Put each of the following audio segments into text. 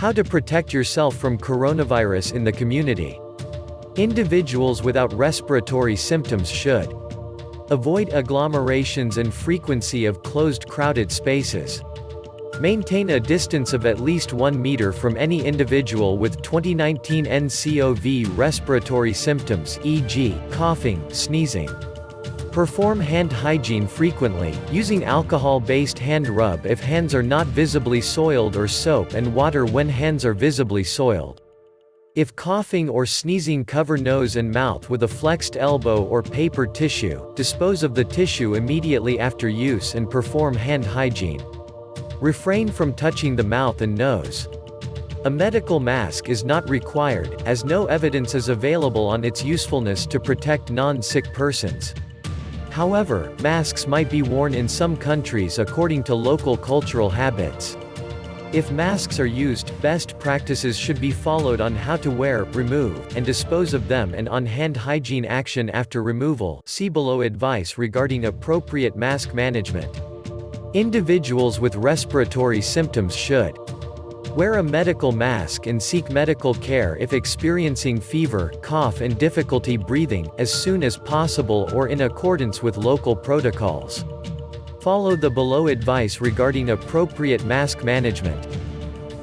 How to protect yourself from coronavirus in the community. Individuals without respiratory symptoms should avoid agglomerations and frequency of closed crowded spaces. Maintain a distance of at least 1 meter from any individual with 2019 nCoV respiratory symptoms, e.g., coughing, sneezing. Perform hand hygiene frequently, using alcohol-based hand rub if hands are not visibly soiled or soap and water when hands are visibly soiled. If coughing or sneezing, cover nose and mouth with a flexed elbow or paper tissue, dispose of the tissue immediately after use and perform hand hygiene. Refrain from touching the mouth and nose. A medical mask is not required, as no evidence is available on its usefulness to protect non-sick persons. However, masks might be worn in some countries according to local cultural habits. If masks are used, best practices should be followed on how to wear, remove, and dispose of them and on hand hygiene action after removal. See below advice regarding appropriate mask management. Individuals with respiratory symptoms should wear a medical mask and seek medical care if experiencing fever, cough and difficulty breathing, as soon as possible or in accordance with local protocols. Follow the below advice regarding appropriate mask management.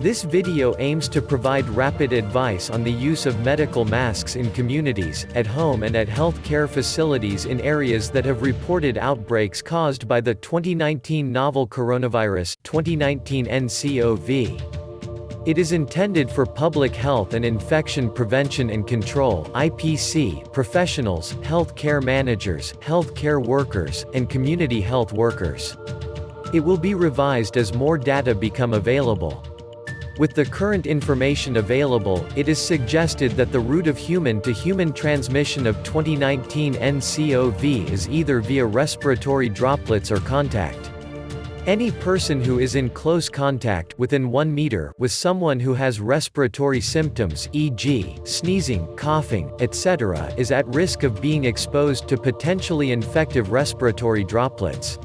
This video aims to provide rapid advice on the use of medical masks in communities, at home and at health care facilities in areas that have reported outbreaks caused by the 2019 novel coronavirus, 2019 nCoV. It is intended for public health and infection prevention and control (IPC) professionals, health care managers, health care workers, and community health workers. It will be revised as more data become available. With the current information available, it is suggested that the route of human-to-human transmission of 2019 nCoV is either via respiratory droplets or contact. Any person who is in close contact within 1 meter with someone who has respiratory symptoms, e.g., sneezing, coughing, etc., is at risk of being exposed to potentially infective respiratory droplets.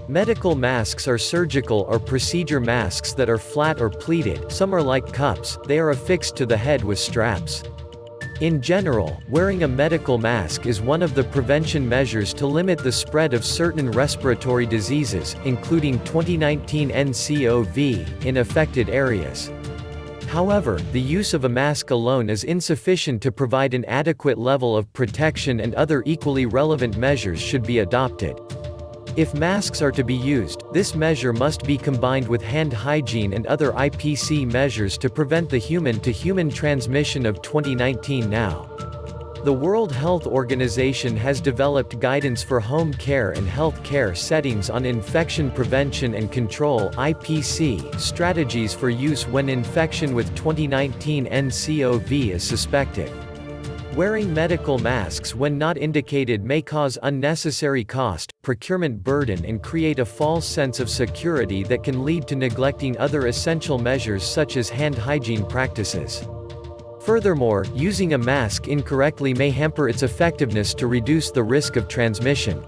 Medical masks are surgical or procedure masks that are flat or pleated. Some are like cups, they are affixed to the head with straps. In general, wearing a medical mask is one of the prevention measures to limit the spread of certain respiratory diseases, including 2019 nCoV, in affected areas. However, the use of a mask alone is insufficient to provide an adequate level of protection, and other equally relevant measures should be adopted. If masks are to be used, this measure must be combined with hand hygiene and other IPC measures to prevent the human-to-human transmission of 2019 now. The World Health Organization has developed guidance for home care and health care settings on infection prevention and control (IPC) strategies for use when infection with 2019 nCoV is suspected. Wearing medical masks when not indicated may cause unnecessary cost, procurement burden and create a false sense of security that can lead to neglecting other essential measures such as hand hygiene practices. Furthermore, using a mask incorrectly may hamper its effectiveness to reduce the risk of transmission.